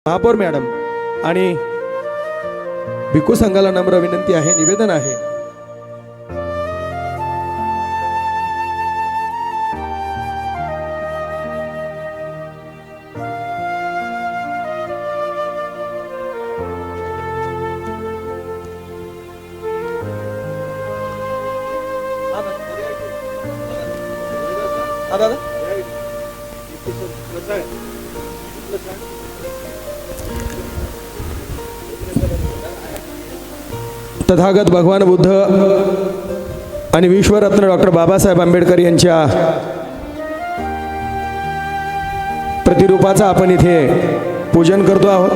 महापौर मॅडम आणि भिक्खू संघाला नम्र विनंती आहे, निवेदन आहे. तथागत भगवान बुद्ध आणि विश्वरत्न डॉक्टर बाबासाहेब आंबेडकर यांच्या प्रतिरूपाचं आपण इथे पूजन करतो आहोत.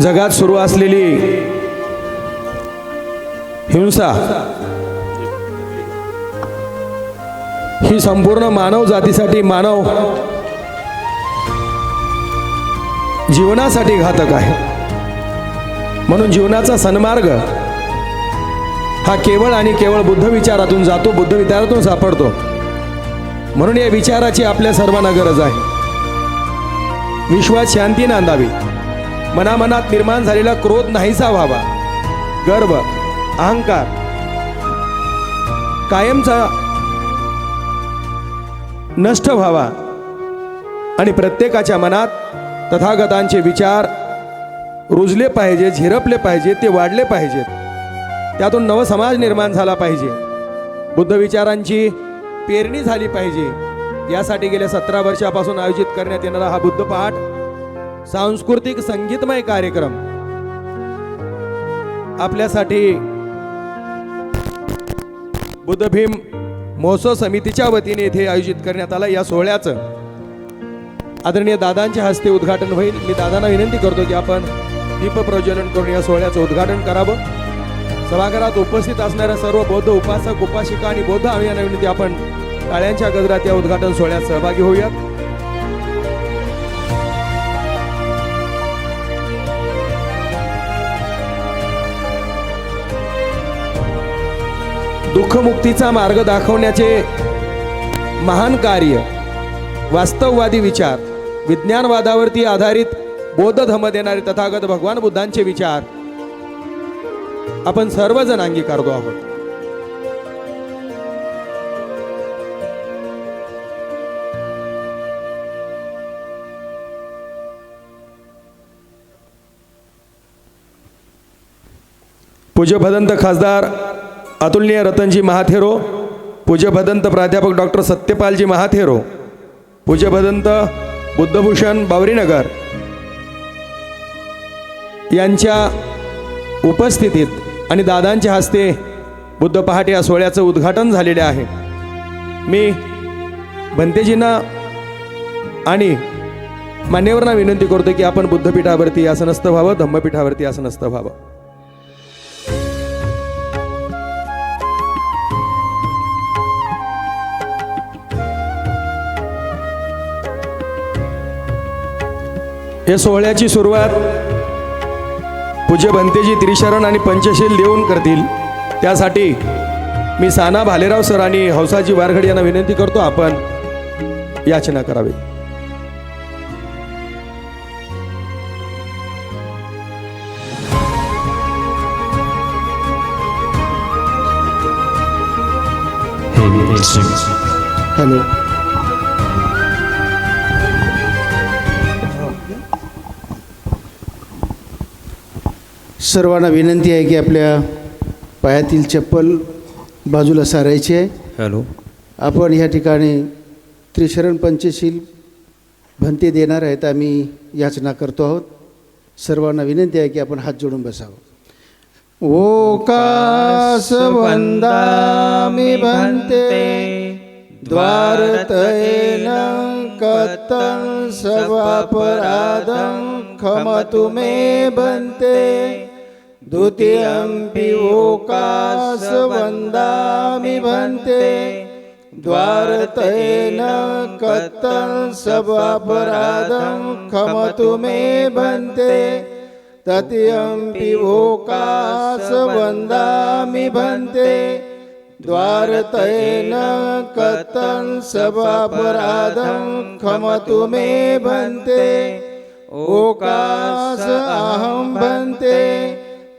जगात सुरू असलेली हिंसा ही संपूर्ण मानव जातीसाठी, मानव जीवनासाठी घातक आहे. म्हणून जीवनाचा सन्मार्ग हा केवळ आणि केवळ बुद्ध विचारातून जातो, बुद्ध विचारातून सापडतो. म्हणून या विचाराची आपल्या सर्वांना गरज आहे. विश्वात शांती नांदावी, मनामनात निर्माण झालेला क्रोध नाहीसा व्हावा, गर्व, अहंकार कायमचा नष्ट व्हावा आणि प्रत्येकाच्या मनात तथागतांचे विचार रुजले पाहिजे, झिरपले पाहिजे, ते वाढले पाहिजेत. त्यातून नव समाज निर्माण झाला पाहिजे, बुद्ध विचारांची पेरणी झाली पाहिजे. यासाठी गेल्या 17 वर्षापासून आयोजित करण्यात येणारा हा बुद्ध पहाट सांस्कृतिक संगीतमय कार्यक्रम आपल्यासाठी बुद्ध भीम महोत्सव समितीच्या वतीने येथे आयोजित करण्यात आला. या सोहळ्याचं आदरणीय दादांच्या हस्ते उद्घाटन होईल. मी दादांना विनंती करतो की आपण दीप प्रज्वलन करून या सोहळ्याचं उद्घाटन करावं. सभागृहात उपस्थित असणाऱ्या सर्व बौद्ध उपासक, उपासिका आणि बौद्ध अनुयायांना विनंती, आपण टाळ्यांच्या गजरात या उद्घाटन सोहळ्यात सहभागी होऊयात. दुःखमुक्तीचा मार्ग दाखवण्याचे महान कार्य, वास्तववादी विचार, विज्ञानवादावरती आधारित बौद्ध धर्म देणारे तथागत भगवान बुद्धांचे विचार आपण सर्वजण अंगीकारतो आहोत. पूज्य भदंत खासदार अतुलनीय रतनजी महाथेरो, पूज्य भदंत प्राध्यापक डॉक्टर सत्यपालजी महाथेरो, पूज्य भदंत बुद्धभूषण बावरीनगर यांच्या उपस्थितीत आणि दादांच्या हस्ते बुद्ध पहाट या सोहळ्याचं उद्घाटन झालेले आहे. मी भंतेजींना आणि मान्यवरांना विनंती करतो की आपण बुद्धपीठावरती आसनस्थ व्हावं, धम्मपीठावरती आसनस्थ व्हावं. या सोहळ्याची सुरुवात पूज्य भंतेजी त्रिशरण आणि पंचशील देऊन करतील. त्यासाठी मी साना भालेराव सर आणि हौसाजी वारघड यांना विनंती करतो, आपण याचना करावी. हॅलो, सर्वांना विनंती आहे की आपल्या पायातील चप्पल बाजूला सारायची आहे. हॅलो, आपण ह्या ठिकाणी त्रिशरण पंचशील भंते देणार आहेत, आम्ही याचना करतो आहोत. सर्वांना विनंती आहे की आपण हात जोडून बसावं. ओकास वंदामि भंते द्वारतयेन कतं सर्वापराधं क्षमतु मे भंते. द्वितीयंपि ओकास वंदामि भंते द्वारतयेन कतं सर्वापराधं क्षमतु मे भंते. तृतीयंपि ओकास वंदामि भंते द्वारतयेन कथं सवापराधं खमतु मे भन्ते ओकास अहं भन्ते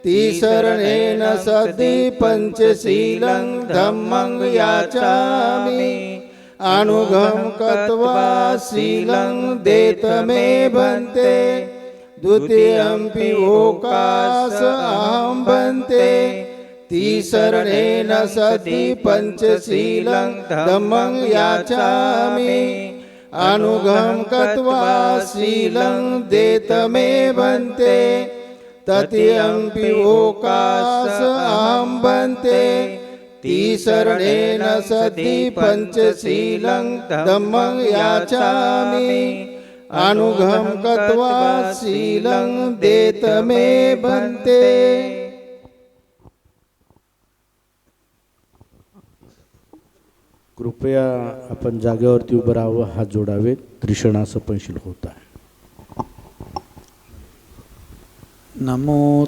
तिसरणेन सति पंचशीलं धम्मं याचामि अनुगं कृत्वा शीलं देत मे भन्ते द्वितीयंपि ओकास अहं भन्ते तिसरणेन सति पंचशीलं धम्मं याचामि अनुगं कृत्वा शीलं देत मे भन्ते तृतीयंपि ओकास अहं भन्ते तिसरणेन सति पंचशीलं धम्मं याचामि अनुगं कृत्वा शीलं देत मे भन्ते. कृपया आपण जागेवरती उभं राहावं, हात जोडावेत. त्रिशणाचं पंशील होत आहे. नमो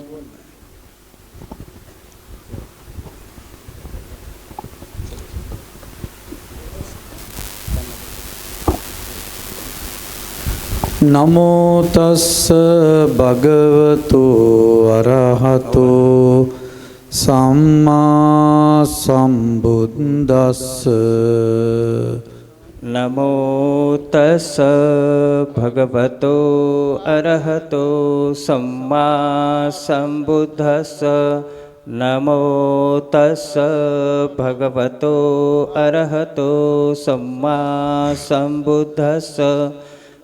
नमो तस्स भगवतो अरहतो सम्मा सम्बुद्दस्स. नमो तस्स भगवतो अरहतो सम्मा सम्बुद्धस्स. नमो तस्स भगवतो अरहतो सम्मा सम्बुद्धस्स.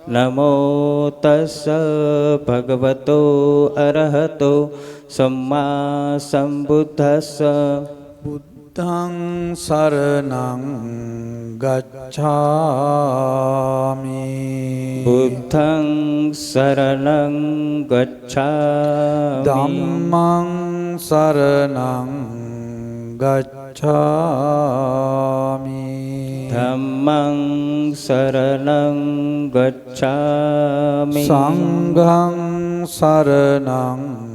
नमो तस्स भगवतो अरहतो सम्मा सम्बुद्धस्स. बुद्धं शरणं गच्छामि. बुद्धं शरणं गच्छामि. धम्मं शरणं गच्छामि. धम्मं शरणं गच्छामि. संघं शरणं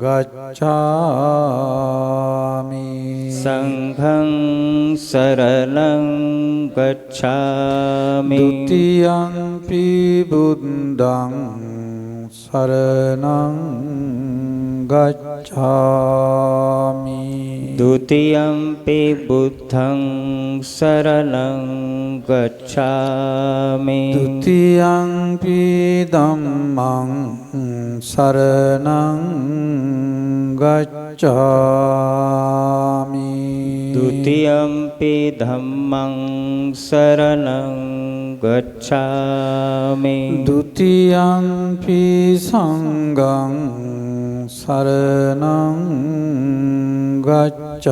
गच्छामि. संघं शरणं गच्छामि. द्वितीयंपि बुद्धं शरणं गच्छामि. द्वितीयंपि बुद्धं शरणं गच्छामि. द्वितीयंपि धम्मं शरणं गच्छामि. द्वितीयंपि धम्मं शरणं गच्छामि. द्वितीयंपि संघं शरणं गच्छामि.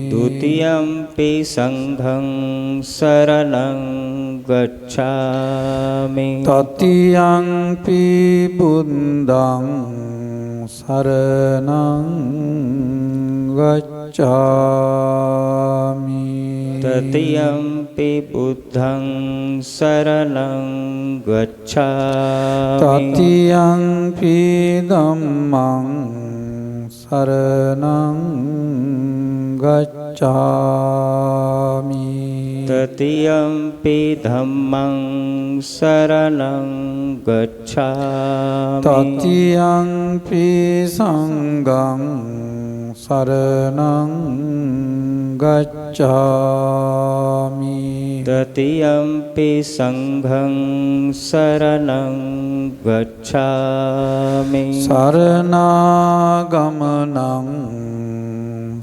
द्वितीयंपि संघं शरणं गच्छामि. तृतीयंपि बुद्धं शरणं गच्छामि. तृतीयंपि बुद्धं शरणं गच्छामि. तृतीयंपि धम्मं शरणं गच्छामि. तृतीयंपि धम्मं शरणं गच्छामि. तृतीयंपि संघं शरणं गच्छामि. तृतीयंपि संघं शरणं गच्छामि. शरणागमनं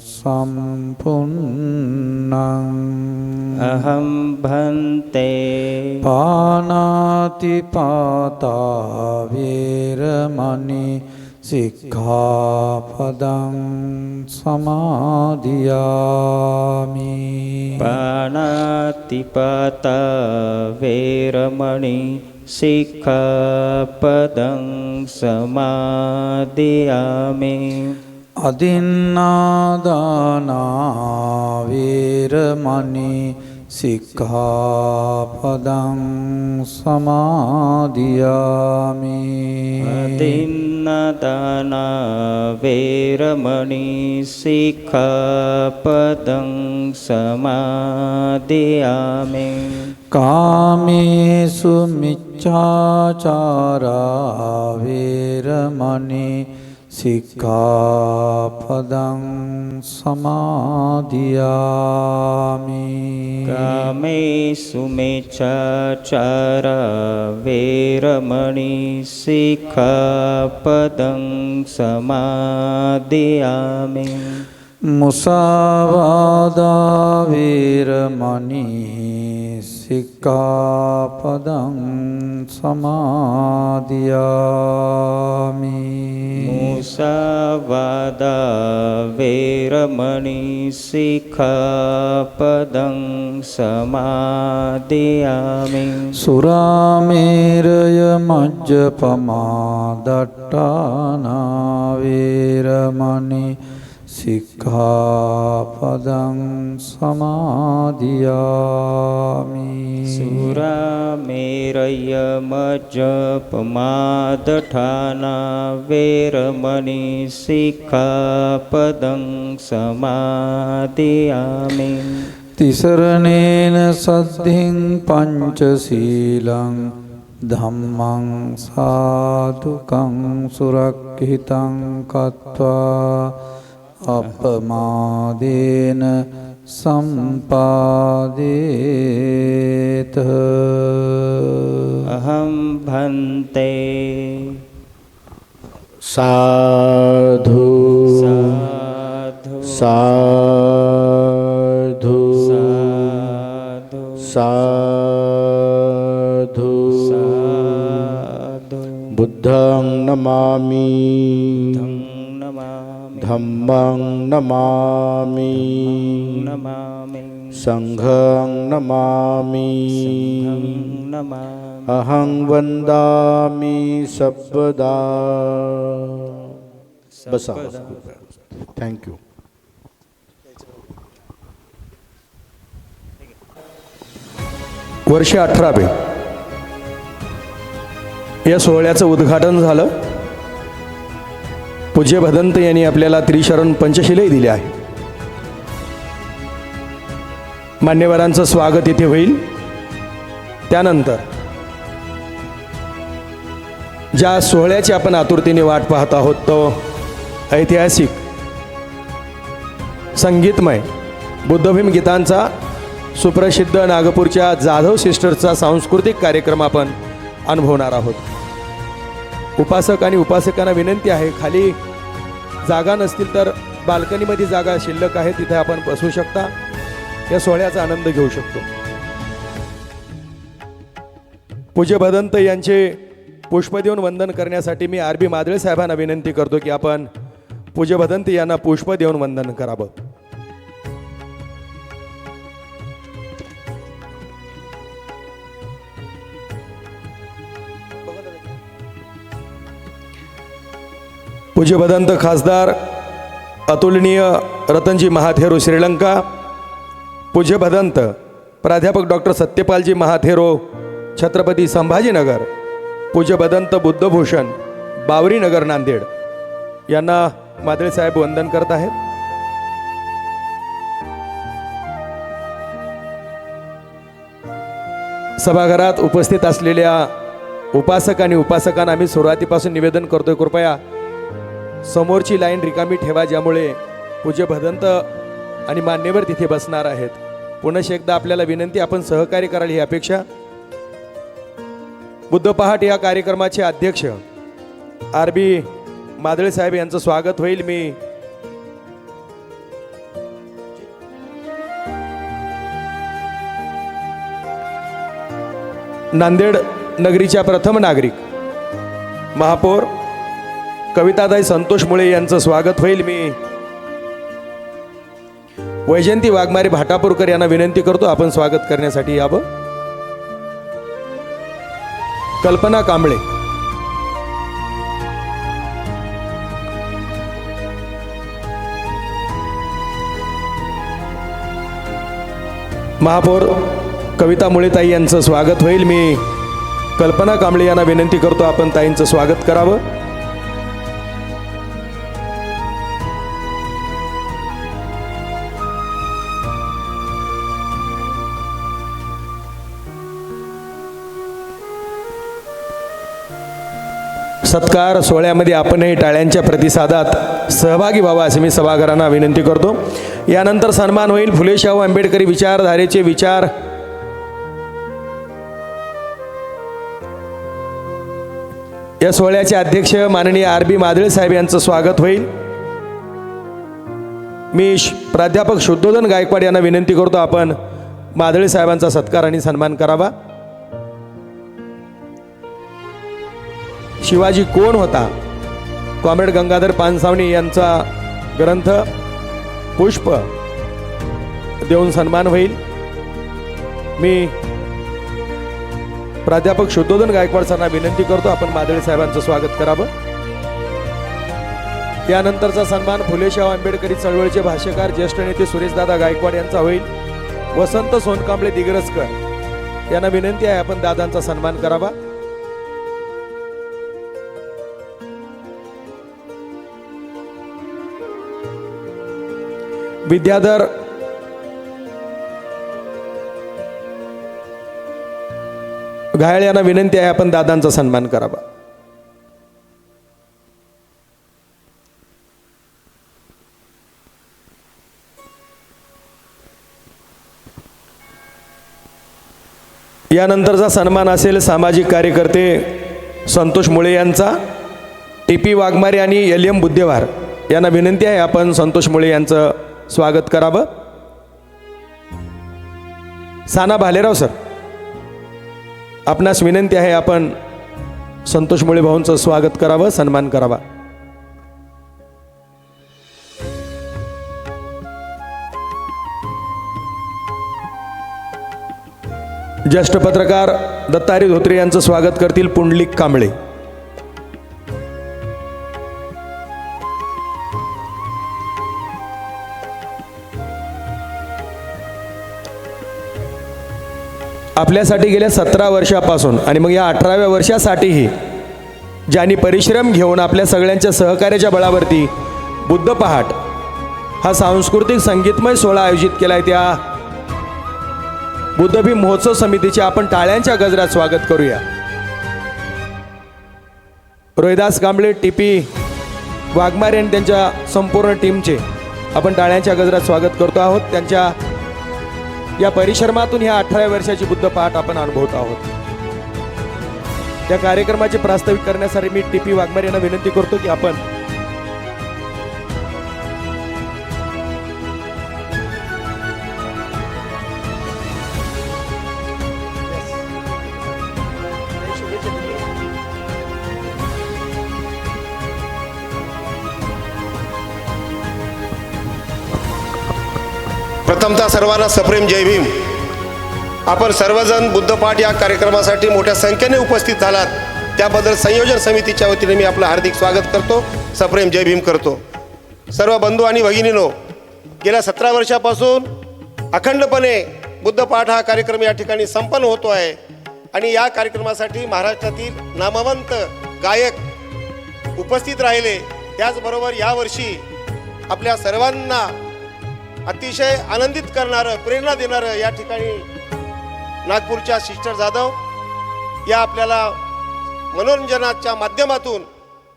सम्पूर्णम्. अहं भन्ते पानातिपाता वेरमणि सिक्खापदं समादियामि. पाणातिपाता वेरमणि सिक्खापदं समादियामि. अदिन्नादाना वेरमणि सिक्खापदं समादियामि अदिन्नदाना वेरमणि सिक्खापदं समादियामि कामेषु मिच्छाचारा वेरमणि सिक्खापदं समादियामि कामेषु मिच्छाचारा वेरमणि सिक्खापदं समादियामि मुसावादा वेरमणि सिक्खापदं समादियामि मुसावादा वेरमणि सिक्खापदं समादियामि सुरामेरय मज्जपमा दट्टाना वेरमणि सिक्खापदं समादियामि सुरामेरय मज्जपमादठाना वेरमणि सिक्खापदं समादियामि तिसरणेन सद्धिं पंचशीलं धम्मं साधुकं सुरक्षितं कत्वा अपमादेन सम्पादेत अहं भन्ते साधु साधु साधु साधु साधु साधु बुद्धं नमामि नमामि धम्मं नमामि नमामि संघं नमामि नमामि अहं वन्दामि सर्वदा बसा थँक्यू वर्ष 18वे या सोहळ्याचं उद्घाटन झालं. पूज्य भदंत यांनी आपल्याला त्रिशरण पंचशीलही दिले आहे. मान्यवरांचं स्वागत इथे होईल. त्यानंतर ज्या सोहळ्याची आपण आतुरतेने वाट पाहत आहोत तो ऐतिहासिक संगीतमय बुद्धभीम गीतांचा सुप्रसिद्ध नागपूरच्या जाधव सिस्टरचा सांस्कृतिक कार्यक्रम आपण अनुभवणार आहोत. उपासक आणि उपासकांना विनंती आहे, खाली जागा नसतील तर बाल्कनीमध्ये जागा शिल्लक आहे, तिथे आपण बसू शकता, या सोहळ्याचा आनंद घेऊ शकतो. पूज्य भदंत यांचे पुष्प देऊन वंदन करण्यासाठी मी आर बी मादळे साहेबांना विनंती करतो की आपण पूज्य भदंत यांना पुष्प देऊन वंदन करावं. पूज्य भदंत खासदार अतुलनीय रतनजी महाथेरो श्रीलंका, पूज्य भदंत प्राध्यापक डॉक्टर सत्यपालजी महाथेरो छत्रपती संभाजीनगर, पूज्य भदंत बुद्धभूषण बावरीनगर नांदेड यांना मादळे साहेब वंदन करत आहेत. सभागृहात उपस्थित असलेल्या उपासक आणि उपासकांना आम्ही सुरुवातीपासून निवेदन करतोय, कृपया समोरची लाईन रिकामी ठेवा, ज्यामुळे पूज्य भदंत आणि मान्यवर तिथे बसणार आहेत. पुन्हा एकदा आपल्याला विनंती, आपण सहकार्य कराल ही अपेक्षा. बुद्ध पहाट या कार्यक्रमाचे अध्यक्ष आर बी मादळे साहेब यांचं स्वागत होईल. मी नांदेड नगरीच्या प्रथम नागरिक महापौर कविताताई संतोष मुळे यांचं स्वागत होईल. मी वैजयंती वाघमारे भाटापूरकर यांना विनंती करतो, आपण स्वागत करण्यासाठी यावं. कल्पना कांबळे, महापौर कविता मुळेताई यांचं स्वागत होईल. मी कल्पना कांबळे यांना विनंती करतो आपण ताईंचं स्वागत करावं. सत्कार सोहळ्यामध्ये आपणही टाळ्यांच्या प्रतिसादात सहभागी व्हावा असे मी सभागृहांना विनंती करतो. यानंतर सन्मान होईल फुले शाहू आंबेडकरी विचारधारेचे विचार या सोहळ्याचे अध्यक्ष माननीय RB मादळे साहेब यांचं स्वागत होईल. मी प्राध्यापक शुद्धोधन गायकवाड यांना विनंती करतो आपण मादळे साहेबांचा सत्कार आणि सन्मान करावा. शिवाजी कोण होता कॉम्रेड गंगाधर पानसावणी यांचा ग्रंथ पुष्प देऊन सन्मान होईल. मी प्राध्यापक शुद्धोधन गायकवाड सरांना विनंती करतो आपण मादळे साहेबांचं स्वागत करावं. यानंतरचा सन्मान फुले शाहू आंबेडकरी चळवळीचे भाष्यकार ज्येष्ठ नेते सुरेशदादा गायकवाड यांचा होईल. वसंत सोनकांबळे दिग्रसकर यांना विनंती आहे आपण दादांचा सन्मान करावा. विद्याधर घायल यांना विनंती आहे आपण दादांचा सन्मान करावा. यानंतरचा सन्मान असेल सामाजिक कार्यकर्ते संतोष मुळे यांचा. TP वाघमारे आणि LM बुद्धेवार यांना विनंती आहे आपण संतोष मुळे यांचं स्वागत करावं. साना भालेराव सर आपणास विनंती आहे आपण संतोष मुळे भाऊंचं स्वागत करावं सन्मान करावा. ज्येष्ठ पत्रकार दत्ताहरी धोत्रे यांचं स्वागत करतील पुंडलिक कांबळे. आपल्यासाठी गेल्या 17 वर्षापासून आणि मग या 18व्या वर्षासाठीही ज्यांनी परिश्रम घेऊन आपल्या सगळ्यांच्या सहकार्याच्या बळावरती बुद्ध पहाट हा सांस्कृतिक संगीतमय सोहळा आयोजित केला आहे त्या बुद्धभीम महोत्सव समितीचे आपण टाळ्यांच्या गजरात स्वागत करूया. रोहिदास कांबळे TP वाघमारे आणि त्यांच्या संपूर्ण टीमचे आपण टाळ्यांच्या गजरात स्वागत करतो आहोत. त्यांच्या या परिश्रमातून ह्या 18व्या वर्षाची बुद्ध पहाट आपण अनुभवत आहोत. त्या कार्यक्रमाचे प्रास्ताविक करण्यासाठी मी TP वाघमारे यांना विनंती करतो की आपण प्रथमतः सर्वांना सप्रेम जय भीम. आपण सर्वजण बुद्धपाठ या कार्यक्रमासाठी मोठ्या संख्येने उपस्थित झालात त्याबद्दल संयोजन समितीच्या वतीने मी आपलं हार्दिक स्वागत करतो, सप्रेम जय भीम करतो. सर्व बंधू आणि भगिनीनो, गेल्या 17 वर्षापासून अखंडपणे बुद्धपाठ हा कार्यक्रम या ठिकाणी संपन्न होतो आहे आणि या कार्यक्रमासाठी महाराष्ट्रातील नामवंत गायक उपस्थित राहिले. त्याचबरोबर यावर्षी आपल्या सर्वांना अतिशय आनंदित करणारं प्रेरणा देणारं या ठिकाणी नागपूरच्या सिस्टर जाधव या आपल्याला मनोरंजनाच्या माध्यमातून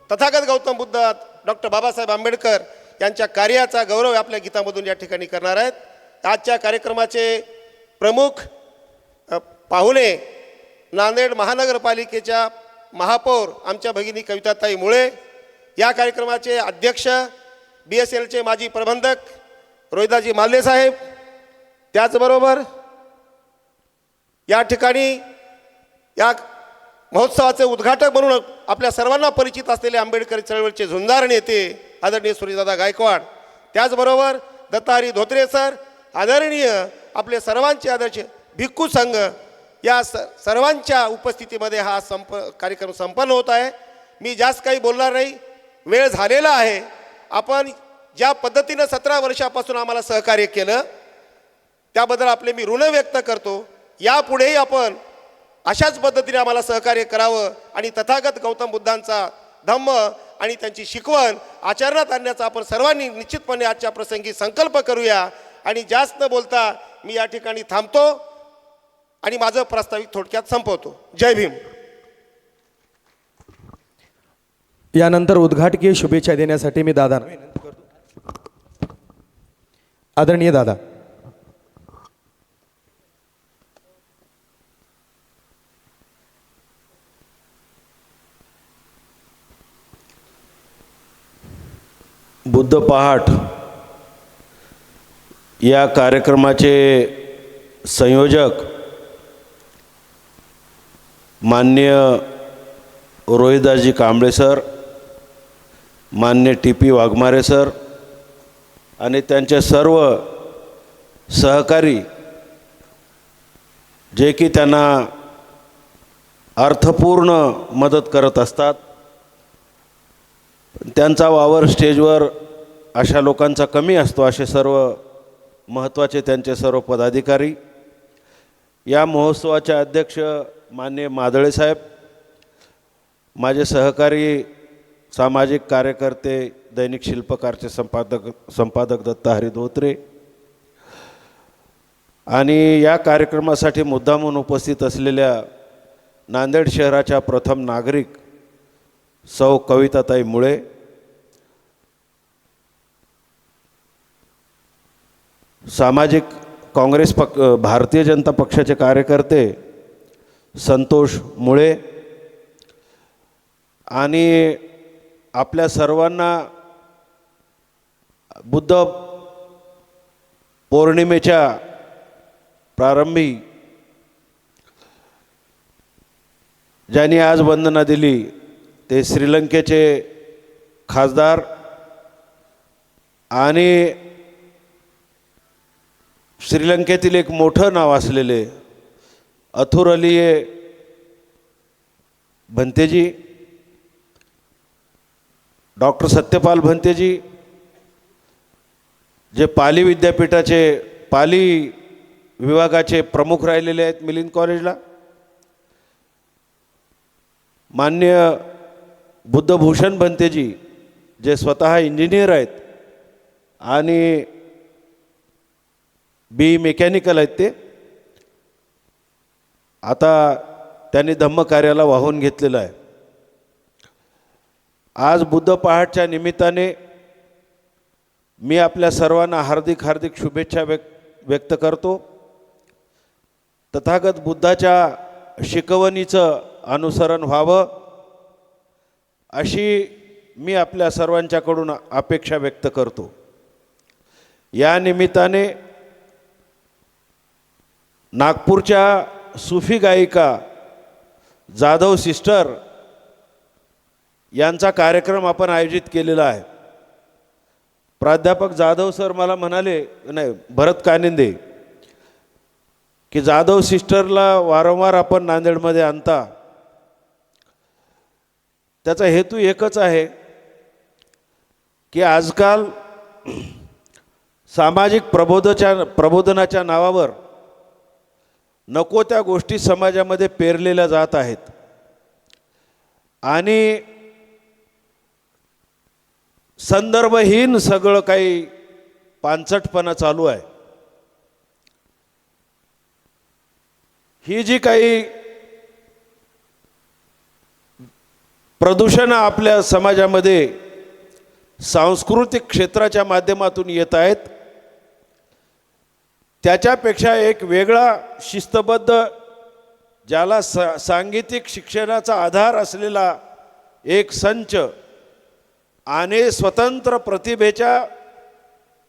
तथागत गौतम बुद्ध डॉक्टर बाबासाहेब आंबेडकर यांच्या कार्याचा गौरव आपल्या गीतामधून या ठिकाणी करणार आहेत. आजच्या कार्यक्रमाचे प्रमुख पाहुणे नांदेड महानगरपालिकेच्या महापौर आमच्या भगिनी कविताताई मुळे, या कार्यक्रमाचे अध्यक्ष BSLचे माजी प्रबंधक रोहिदाजी मालदे साहेब, त्याचबरोबर या ठिकाणी या महोत्सवाचे उद्घाटक म्हणून आपल्या सर्वांना परिचित असलेले आंबेडकरी चळवळीचे झुंजार नेते आदरणीय सुरेशदादा गायकवाड, त्याचबरोबर दत्ताहरी धोत्रे सर, आदरणीय आपले सर्वांचे आदर्श भिक्खू संघ, या सर्वांच्या उपस्थितीमध्ये हा कार्यक्रम संपन्न होत आहे. मी जास्त काही बोलणार नाही, वेळ झालेला आहे. आपण ज्या पद्धतीनं 17 वर्षापासून आम्हाला सहकार्य केलं त्याबद्दल आपले मी ऋण व्यक्त करतो. यापुढेही आपण अशाच पद्धतीने आम्हाला सहकार्य करावं आणि तथागत गौतम बुद्धांचा धम्म आणि त्यांची शिकवण आचरणात आणण्याचा आपण सर्वांनी निश्चितपणे आजच्या प्रसंगी संकल्प करूया. आणि जास्त न बोलता मी या ठिकाणी थांबतो आणि माझं प्रास्ताविक थोडक्यात संपवतो. जय भीम. यानंतर उद्घाटकीय शुभेच्छा देण्यासाठी मी दादा विनंती करतो. आदरणीय दादा. बुद्ध पहाट या कार्यक्रमाचे संयोजक माननीय रोहिदासजी कांबळे सर, मान्य TP वाघमारे सर आणि त्यांचे सर्व सहकारी जे की त्यांना अर्थपूर्ण मदत करत असतात. त्यांचा वावर स्टेजवर अशा लोकांचा कमी असतो. असे सर्व महत्त्वाचे त्यांचे सर्व पदाधिकारी, या महोत्सवाचे अध्यक्ष माननीय मादळे साहेब, माझे सहकारी सामाजिक कार्यकर्ते दैनिक शिल्पकारचे संपादक दत्ता हरी धोत्रे आणि या कार्यक्रमासाठी मुद्दामून उपस्थित असलेल्या नांदेड शहराच्या प्रथम नागरिक सौ कविताताई मुळे, सामाजिक काँग्रेस भारतीय जनता पक्षाचे कार्यकर्ते संतोष मुळे आणि आपल्या सर्वांना बुद्ध पौर्णिमेच्या प्रारंभी ज्यांनी आज वंदना दिली ते श्रीलंकेचे खासदार आणि श्रीलंकेतील एक मोठं नाव असलेले अथुरलिये भंतेजी, डॉक्टर सत्यपाल भंतेजी, जे पाली विद्यापीठाचे पाली विभागाचे प्रमुख राहिलेले आहेत मिलिंद कॉलेजला, मान्य बुद्धभूषण भंतेजी जे स्वतः इंजिनियर आहेत आणि BE मेकॅनिकल आहेत, ते आता त्यांनी धम्मकार्याला वाहून घेतलेलं आहे. आज बुद्ध पहाटच्या निमित्ताने मी आपल्या सर्वांना हार्दिक शुभेच्छा व्यक्त करतो. तथागत बुद्धाच्या शिकवणीचं अनुसरण व्हावं अशी मी आपल्या सर्वांच्याकडून अपेक्षा व्यक्त करतो. या निमित्ताने नागपूरच्या सूफी गायिका जाधव सिस्टर यांचा कार्यक्रम आपण आयोजित केलेला आहे. प्राध्यापक जाधव सर मला म्हणाले, नाही भरत कानिंदे, की जाधव सिस्टरला वारंवार आपण नांदेडमध्ये आणता. त्याचा हेतू एकच आहे की आजकाल सामाजिक प्रबोधनाच्या नावावर नको त्या गोष्टी समाजामध्ये पेरलेल्या जात आहेत आणि संदर्भहीन सगळं काही पानचटपणा चालू आहे. ही जी काही प्रदूषणं आपल्या समाजामध्ये सांस्कृतिक क्षेत्राच्या माध्यमातून येत आहेत, त्याच्यापेक्षा एक वेगळा शिस्तबद्ध, ज्याला सांगीतिक शिक्षणाचा आधार असलेला एक संच आणि स्वतंत्र प्रतिभेच्या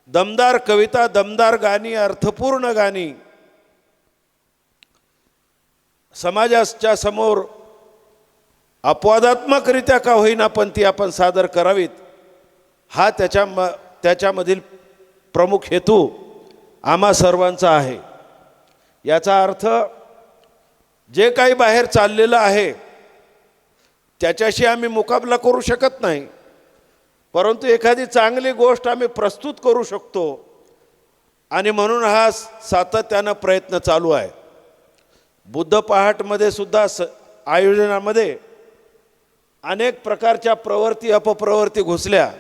दमदार कविता, दमदार गाणी, अर्थपूर्ण गाणी समाजाच्या समोर अपवादात्मकरित्या का होईना पण ती आपण सादर करावीत, हा त्याच्यामधील प्रमुख हेतू आम्हा सर्वांचा आहे. याचा अर्थ जे काही बाहेर चाललेलं आहे त्याच्याशी आम्ही मुकाबला करू शकत नाही, परंतु एखादी चांगली गोष्ट आम्ही प्रस्तुत करू शकतो आणि म्हणून हा सातत्यानं प्रयत्न चालू आहे. बुद्ध पहाटमध्ये सुद्धा आयोजनामध्ये अनेक प्रकारच्या प्रवृत्ती अपप्रवृत्ती घुसल्या.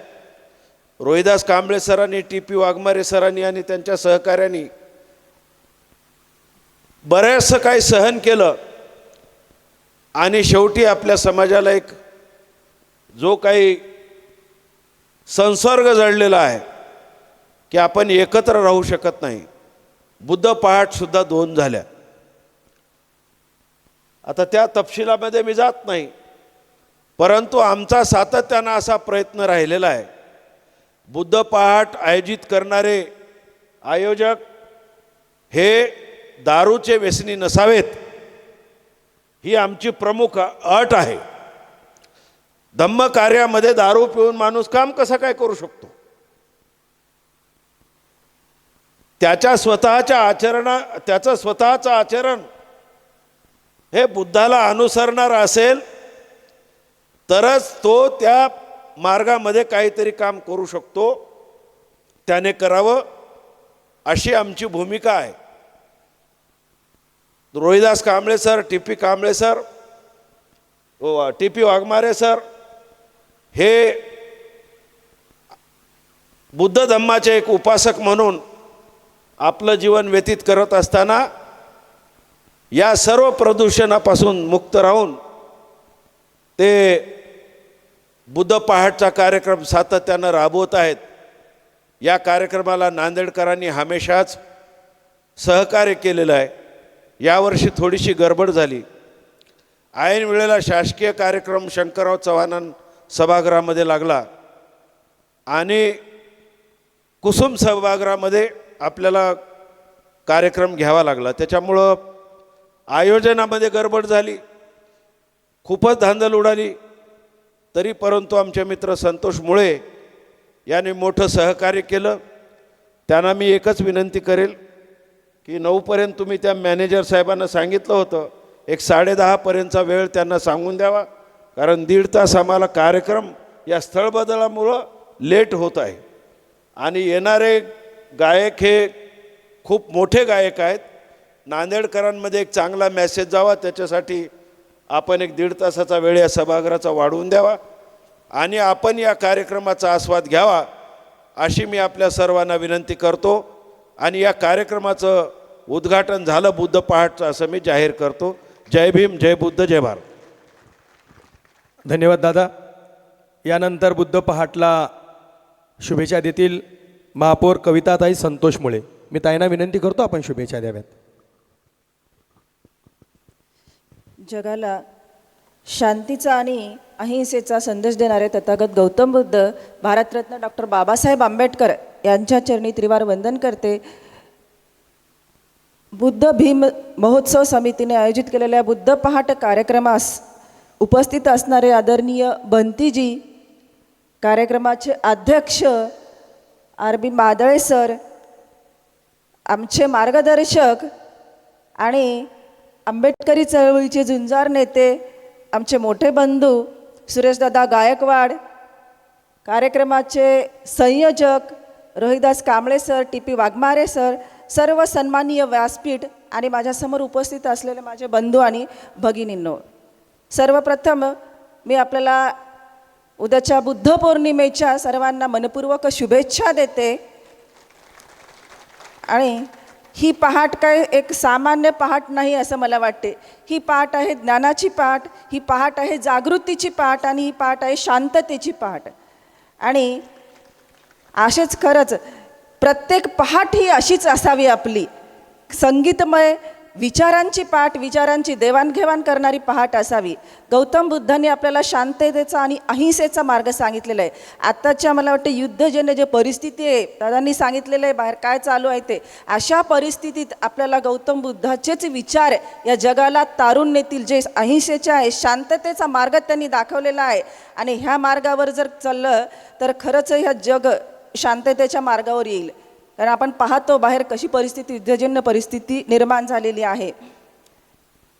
रोहिदास कांबळे सरांनी, TP वाघमारे सरांनी आणि त्यांच्या सहकाऱ्यांनी बरेचसं काही सहन केलं आणि शेवटी आपल्या समाजाला एक जो काही संसर्ग जडलेला आहे की आपण एकत्र राहू शकत नाही. बुद्ध पहाटसुद्धा 2 झाल्या. आता त्या तपशिलामध्ये मी जात नाही, परंतु आमचा सातत्यानं असा प्रयत्न राहिलेला आहे. बुद्ध पहाट आयोजित करणारे आयोजक हे दारूचे व्यसनी नसावेत, ही आमची प्रमुख अट आहे. धम्म कार्यामध्ये दारू पिऊन माणूस काम कसं काय करू शकतो? त्याचं स्वतःचं आचरण हे बुद्धाला अनुसरणार असेल तरच तो त्या मार्गामध्ये काहीतरी काम करू शकतो. त्याने करावं अशी आमची भूमिका आहे. Rohidas Kamble sir, TP Kamble sir, TP Waghmare sir हे बुद्ध धम्माचे एक उपासक म्हणून आपलं जीवन व्यतीत करत असताना या सर्व प्रदूषणापासून मुक्त राहून ते बुद्ध पहाटचा कार्यक्रम सातत्यानं राबवत आहेत. या कार्यक्रमाला नांदेडकरांनी हमेशाच सहकार्य केलेलं आहे. यावर्षी थोडीशी गडबड झाली. ऐन वेळेला शासकीय कार्यक्रम शंकरराव चव्हाण सभागृहामध्ये लागला आणि कुसुम सभागृहामध्ये आपल्याला कार्यक्रम घ्यावा लागला. त्याच्यामुळं आयोजनामध्ये गडबड झाली, खूपच धांदल उडाली. तरी परंतु आमचे मित्र संतोष मुळे यांनी मोठं सहकार्य केलं. त्यांना मी एकच विनंती करेल की 9पर्यंत तुम्ही त्या मॅनेजर साहेबांना सांगितलं होतं, एक 10:30पर्यंतचा वेळ त्यांना सांगून द्यावा, कारण 1.5 तास आम्हाला कार्यक्रम या स्थळ बदलामुळं लेट होत आहे. आणि येणारे गायक हे खूप मोठे गायक आहेत. नांदेडकरांमध्ये एक चांगला मेसेज जावा, त्याच्यासाठी आपण एक 1.5 तासाचा वेळ या सभागृहाचा वाढवून द्यावा आणि आपण या कार्यक्रमाचा आस्वाद घ्यावा अशी मी आपल्या सर्वांना विनंती करतो. आणि या कार्यक्रमाचं उद्घाटन झालं बुद्ध पहाटचं असं मी जाहीर करतो. जय भीम, जय बुद्ध, जय भारत. धन्यवाद दादा. यानंतर बुद्ध पहाटला शुभेच्छा देतील महापौर कविताताई संतोष मुळे. मी ताईंना विनंती करतो आपण शुभेच्छा द्याव्यात. जगाला शांतीचा आणि अहिंसेचा संदेश देणारे तथागत गौतम बुद्ध भारतरत्न डॉक्टर बाबासाहेब आंबेडकर यांच्या चरणी त्रिवार वंदन करते. बुद्ध भीम महोत्सव समितीने आयोजित केलेल्या बुद्ध पहाट कार्यक्रमास उपस्थित असणारे आदरणीय बंतीजी, कार्यक्रमाचे अध्यक्ष RB मादळे सर, आमचे मार्गदर्शक आणि आंबेडकरी चळवळीचे झुंजार नेते आमचे मोठे बंधू सुरेशदादा गायकवाड, कार्यक्रमाचे संयोजक Rohidas Kamble sir, TP Waghmare sir, सर्व सन्माननीय व्यासपीठ आणि माझ्यासमोर उपस्थित असलेले माझे बंधू आणि भगिनींनो, सर्वप्रथम मी आपल्याला उद्याच्या बुद्ध पौर्णिमेच्या सर्वांना मनपूर्वक शुभेच्छा देते. आणि ही पहाट काय एक सामान्य पहाट नाही असं मला वाटते. ही पहाट आहे ज्ञानाची पहाट, ही पहाट आहे जागृतीची पहाट आणि ही पहाट आहे शांततेची पहाट. आणि असेच खरंच प्रत्येक पहाट ही अशीच असावी आपली, संगीतमय विचारांची पहाट, विचारांची देवाणघेवाण करणारी पहाट असावी. गौतम बुद्धांनी आपल्याला शांततेचा आणि अहिंसेचा मार्ग सांगितलेला आहे. आत्ताच्या मला वाटतं युद्धजन्य जे परिस्थिती आहे, दादांनी सांगितलेलं आहे बाहेर काय चालू आहे ते, अशा परिस्थितीत आपल्याला गौतम बुद्धाचेच विचार या जगाला तारून नेतील, जे अहिंसेचे आहे, शांततेचा मार्ग त्यांनी दाखवलेला आहे. आणि ह्या मार्गावर जर चाललं तर खरंच ह्या जग शांततेच्या मार्गावर येईल. कारण आपण पाहतो बाहेर कशी परिस्थिती, युद्धजन्य परिस्थिती निर्माण झालेली आहे.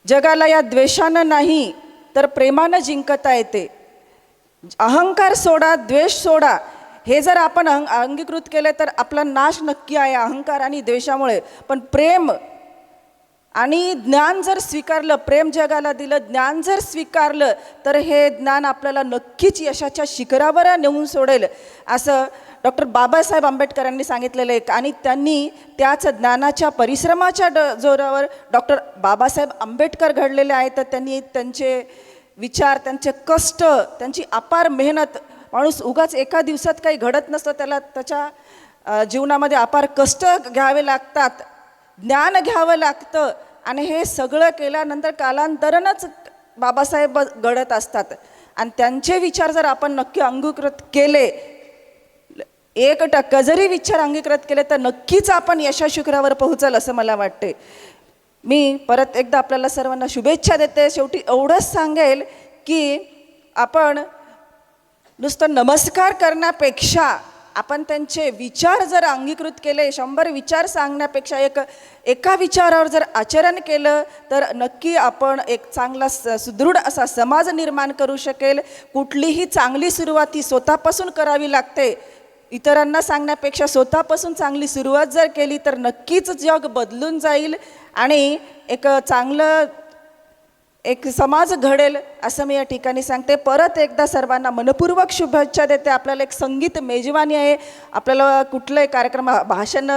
जगाला या द्वेषानं नाही तर प्रेमानं जिंकता येते. अहंकार सोडा, द्वेष सोडा, हे जर आपण अंगीकृत केले तर आपला नाश नक्की आहे अहंकार आणि द्वेषामुळे. पण प्रेम आणि ज्ञान जर स्वीकारलं, प्रेम जगाला दिलं, ज्ञान जर स्वीकारलं तर हे ज्ञान आपल्याला नक्कीच यशाच्या शिखरावर नेऊन सोडेल असं डॉक्टर बाबासाहेब आंबेडकरांनी सांगितलेलं आहे. आणि त्यांनी त्याच ज्ञानाच्या परिश्रमाच्या जोरावर डॉक्टर बाबासाहेब आंबेडकर घडलेले आहेत. तर त्यांनी त्यांचे विचार, त्यांचे कष्ट, त्यांची अपार मेहनत, माणूस उगाच एका दिवसात काही घडत नसतं, त्याला त्याच्या जीवनामध्ये अपार कष्ट घ्यावे लागतात, ज्ञान घ्यावं लागतं. आणि हे सगळं केल्यानंतर कालांतरानंच बाबासाहेब घडत असतात. आणि त्यांचे विचार जर आपण नक्की अंगीकृत केले, 1% जरी विचार अंगीकृत केले तर नक्कीच आपण यशा शिखरावर पोहोचल असं मला वाटते. मी परत एकदा आपल्याला सर्वांना शुभेच्छा देते. शेवटी एवढंच सांगेल की आपण नुसतं नमस्कार करण्यापेक्षा आपण त्यांचे विचार जर अंगीकृत केले, 100 विचार सांगण्यापेक्षा एका विचारावर जर आचरण केलं तर नक्की आपण एक चांगला सुदृढ असा समाज निर्माण करू शकेल. कुठलीही चांगली सुरुवात ही स्वतःपासून करावी लागते. इतरांना सांगण्यापेक्षा स्वतःपासून चांगली सुरुवात जर केली तर नक्कीच जग बदलून जाईल आणि एक चांगलं एक समाज घडेल असं मी या ठिकाणी सांगते. परत एकदा सर्वांना मनपूर्वक शुभेच्छा देते. आपल्याला एक संगीत मेजवानी आहे. आपल्याला कुठलंही कार्यक्रम, भाषण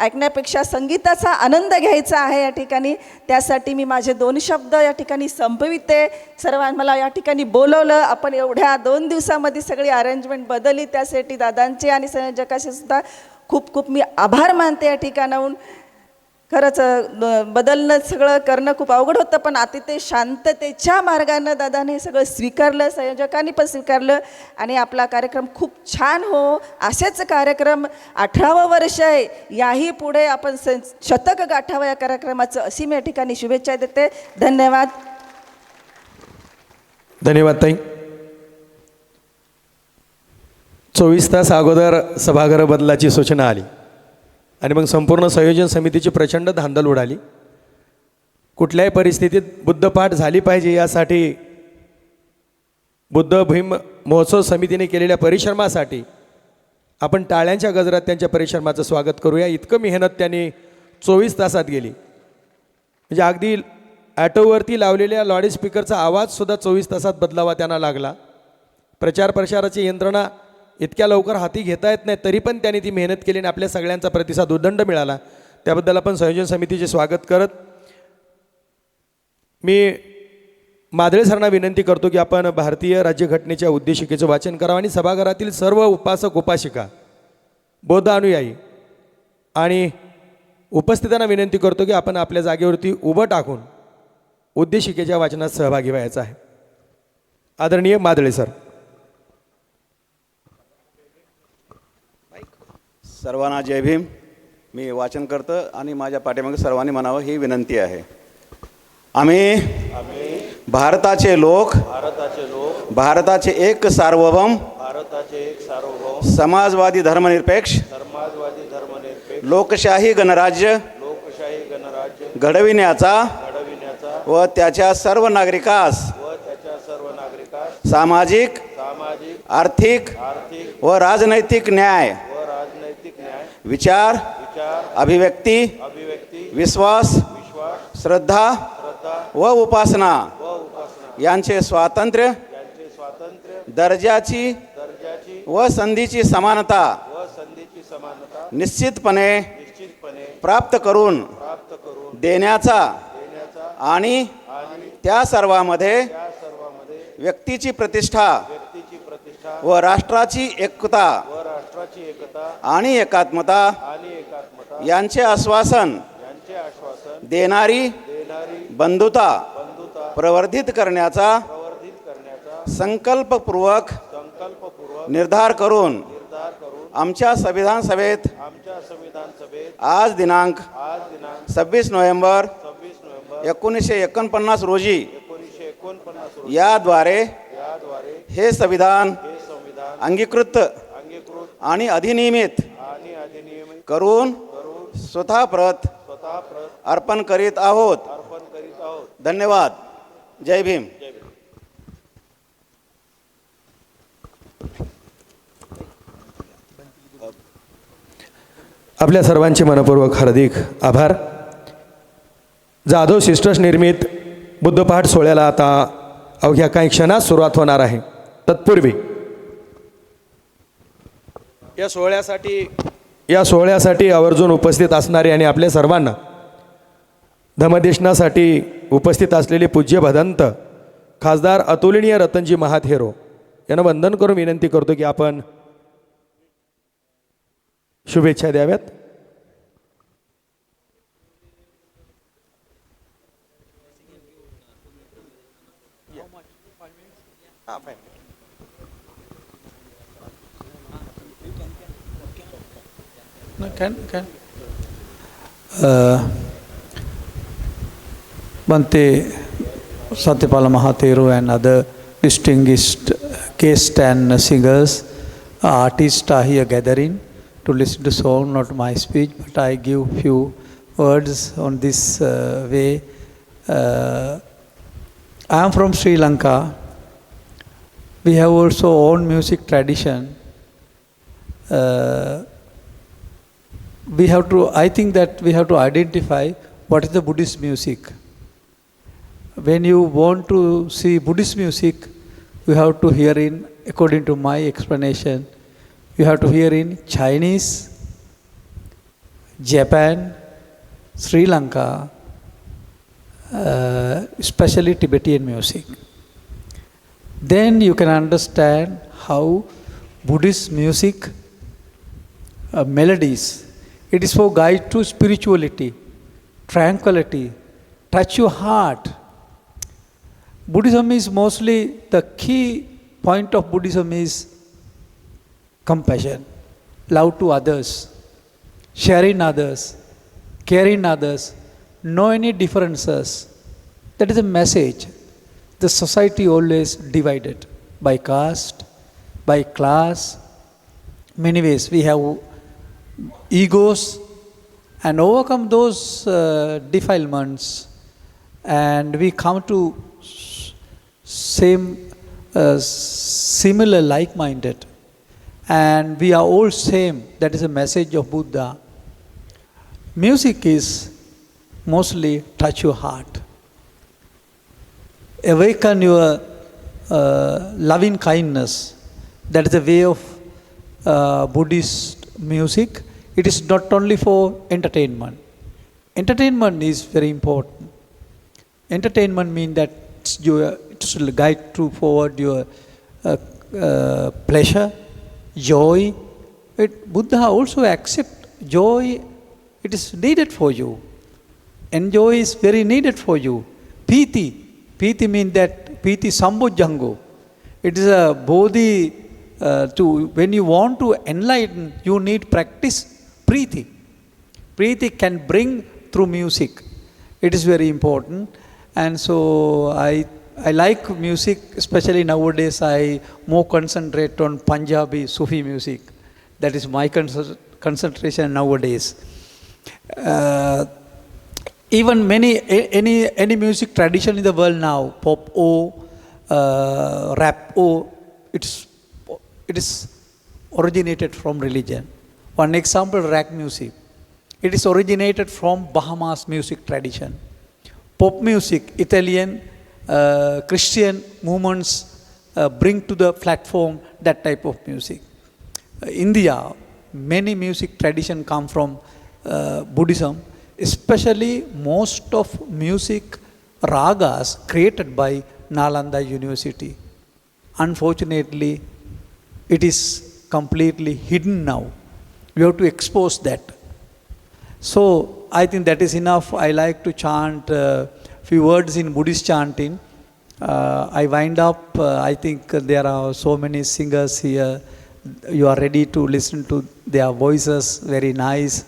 ऐकण्यापेक्षा संगीताचा आनंद घ्यायचा आहे या ठिकाणी. त्यासाठी मी माझे 2 शब्द या ठिकाणी संपविते. सर्वांना मला या ठिकाणी बोलवलं, आपण एवढ्या 2 दिवसामध्ये सगळी अरेंजमेंट बदलली, त्यासाठी दादांचे आणि संयोजकाचे सुद्धा खूप खूप मी आभार मानते या ठिकाणाहून. खरंच बदलणं सगळं करणं खूप अवघड होतं, पण आता ते शांततेच्या मार्गानं दादाने हे सगळं स्वीकारलं, संयोजकांनी पण स्वीकारलं आणि आपला कार्यक्रम खूप छान हो. असेच कार्यक्रम 18वं वर्ष आहे, याही पुढे आपण शतक गाठावं या कार्यक्रमाचं, अशी मी या ठिकाणी शुभेच्छा देते. धन्यवाद. धन्यवाद ताई. 24 तास अगोदर सभागृह बदलाची सूचना आली आणि मग संपूर्ण संयोजन समितीची प्रचंड धांदल उडाली. कुठल्याही परिस्थितीत बुद्धपाठ झाली पाहिजे यासाठी बुद्ध भीम महोत्सव समितीने केलेल्या परिश्रमासाठी आपण टाळ्यांच्या गजरात त्यांच्या परिश्रमाचं स्वागत करूया. इतकं मेहनत त्यांनी 24 तासात गेली. म्हणजे अगदी ॲटोवरती लावलेल्या लाऊडस्पीकरचा आवाजसुद्धा 24 तासात बदलावा त्यांना लागला. प्रचार प्रसाराची यंत्रणा इतक्या लवकर हाती घेता येत नाही, तरी पण त्यांनी ती मेहनत केली आणि आपल्या सगळ्यांचा प्रतिसाद उदंड मिळाला. त्याबद्दल आपण संयोजन समितीचे स्वागत करत मी मादळे सरांना विनंती करतो की आपण भारतीय राज्यघटनेच्या उद्देशिकेचं वाचन करावं आणि सभागृहातील सर्व उपासक उपासिका, बौद्ध अनुयायी आणि उपस्थितांना विनंती करतो की आपण आपल्या जागेवरती उभं टाकून उद्देशिकेच्या वाचनात सहभागी व्हायचा आहे. आदरणीय मादळे सर. सर्वांना जय भीम. मी वाचन करतो आणि माझ्या पाठीमागे सर्वांनी म्हणावं ही विनंती आहे. आम्ही भारताचे लोक भारताचे एक सार्वभौम समाजवादी धर्मनिरपेक्ष लोकशाही गणराज्य घडविण्याचा व त्याच्या सर्व नागरिकास सामाजिक, आर्थिक व राजनैतिक न्याय, विचार, अभिव्यक्ती, विश्वास, श्रद्धा व उपासना यांचे स्वातंत्र्य, दर्जाची व संधीची समानता निश्चितपणे प्राप्त करून देण्याचा आणि त्या सर्वांमध्ये व्यक्तीची प्रतिष्ठा व राष्ट्राची एकता आणि एकात्मता यांचे आश्वासन देणारी बंधुता प्रवर्धित करण्याचा संकल्पपूर्वक निर्धार करून आमच्या संविधान सभेत आज दिनांक 26 नोव्हेंबर 1949 रोजी याद्वारे हे संविधान अंगीकृत आणि अधिनियमित करून स्वतः प्रत अर्पण करीत आहोत. धन्यवाद. जय भीम. आपल्या सर्वांचे मनपूर्वक हार्दिक आभार. जाधव सिस्टर्स निर्मित बुद्धपाठ सोहळ्याला आता अवघ्या काही क्षणात सुरुवात होणार आहे. तत्पूर्वी या सोहळ्यासाठी आवर्जून उपस्थित असणारे आणि आपल्या सर्वांना धमदेशनासाठी उपस्थित असलेले पूज्य भदंत खासदार अतुलनीय रतनजी महाथेरो यांना वंदन करून विनंती करतो की आपण शुभेच्छा द्याव्यात. Bhante Satyapala Mahathero and other distinguished guests and singers, artists are here gathering to listen to song, not my speech, but I give few words on this way. I am from Sri Lanka. We have also own music tradition. I think that we have to identify what is the Buddhist music. When you want to see Buddhist music, you have to hear in, according to my explanation, you have to hear in Chinese, Japan, Sri Lanka, especially Tibetan music. Then you can understand how Buddhist music melodies, it is for guide to spirituality, tranquility, touch your heart. Buddhism is mostly, the key point of Buddhism is compassion, love to others, sharing others, caring others, no any differences. That is a message. The society always divided by caste, by class. Many ways we have egos, and overcome those defilements, and we come to similar like-minded, and we are all same. That is a message of Buddha. Music is mostly touch your heart, awaken your loving kindness. That is the way of Buddhist music. It is not only for entertainment. Entertainment is very important. Entertainment means that it should guide to forward your pleasure, joy. Buddha also accept joy. It is needed for you. Enjoy is very needed for you. Piti means that piti sambojjango. It is a bodhi. When you want to enlighten, you need practice Preeti. Preeti can bring through music. It is very important. And so I like music, especially nowadays I more concentrate on Punjabi Sufi music. That is my concentration nowadays. Even any music tradition in the world now, pop rap it is originated from religion. One example, rap music. It is originated from Bahamas music tradition. Pop music, Italian, Christian movements bring to the platform that type of music. India, many music tradition come from Buddhism, especially most of music ragas created by Nalanda University. Unfortunately, it is completely hidden now. We have to expose that. So I think that is enough. I like to chant few words in Buddhist chanting. I wind up. I think there are so many singers here. You are ready to listen to their voices. Very nice,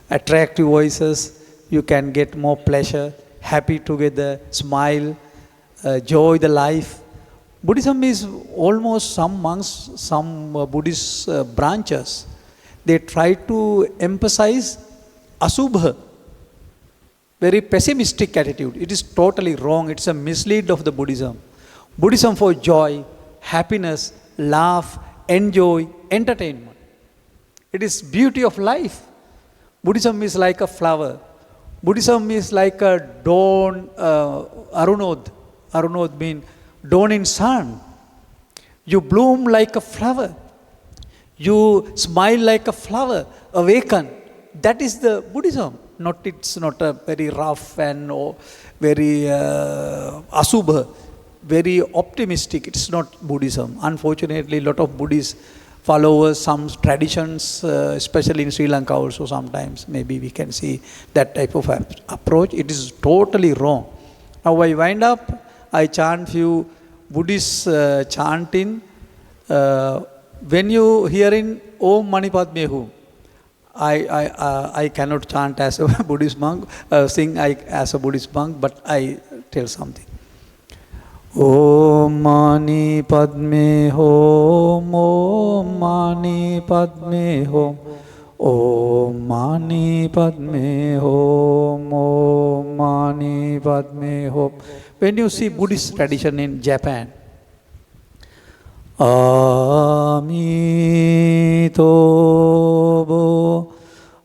attractive voices. You can get more pleasure, happy together, smile, joy the life. Buddhism is almost some monks, some Buddhist branches. They try to emphasize Asubha, very pessimistic attitude. It is totally wrong. It's a mislead of the Buddhism. Buddhism for joy, happiness, laugh, enjoy, entertainment. It is beauty of life. Buddhism is like a flower. Buddhism is like a dawn, arunod. Arunod means dawn in sun. You bloom like a flower. You smile like a flower, awaken. That is the Buddhism. It's not a very rough and very asubha, very optimistic. It's not Buddhism. Unfortunately, a lot of Buddhist followers, some traditions, especially in Sri Lanka also sometimes, maybe we can see that type of approach. It is totally wrong. Now I wind up, I chant few Buddhist chanting. When you hearing Om Mani Padme Hum, I cannot chant as a Buddhist monk, sing as a Buddhist monk, but I tell something. Om Mani Padme Hum, Om Mani Padme Hum, Om Mani Padme Hum, Om Mani Padme Hum. When you see Buddhist tradition in Japan, Amitobo,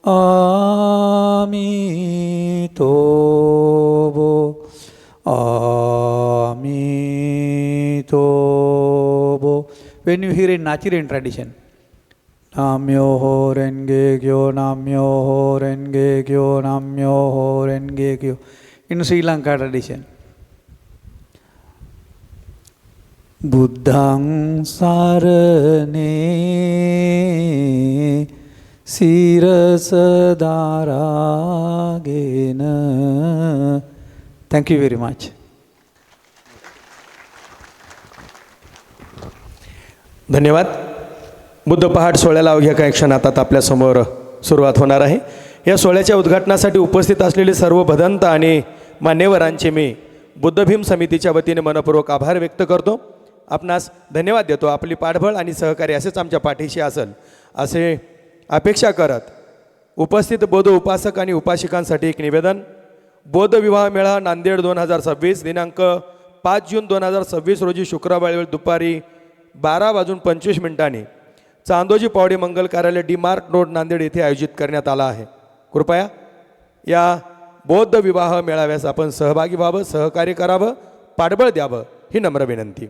Amitobo, Amitobo. When you hear in Nichiren tradition, Namyoho Renge Kyo, Namyoho Renge Kyo, Namyoho Renge Kyo. In Sri Lanka tradition, Buddhang sarane sirasadaragena. Thank you very much. धन्यवाद. बुद्ध पहाट सोहळ्याला अवघ्या काही क्षणात आता आपल्यासमोर सुरुवात होणार आहे. या सोहळ्याच्या उद्घाटनासाठी उपस्थित असलेले सर्व भदंत आणि मान्यवरांचे मी बुद्ध भीम समितीच्या वतीने मनपूर्वक आभार व्यक्त करतो. आपणास धन्यवाद देतो. आपली पाठबळ आणि सहकार्य असेच आमच्या पाठीशी असेल असे अपेक्षा करत उपस्थित बौद्ध उपासक आणि उपासिकांसाठी एक निवेदन. बौद्ध विवाह मेळा नांदेड 2026 दिनांक 5 जून 2026 रोजी शुक्रवार वेळ दुपारी 12:25 चांदोजी पावडे मंगल कार्यालय डी मार्क रोड नांदेड येथे आयोजित करण्यात आला आहे. कृपया या बौद्ध विवाह मेळाव्यास आपण सहभागी व्हावं, सहकार्य करावं, पाठबळ द्यावं ही नम्र विनंती.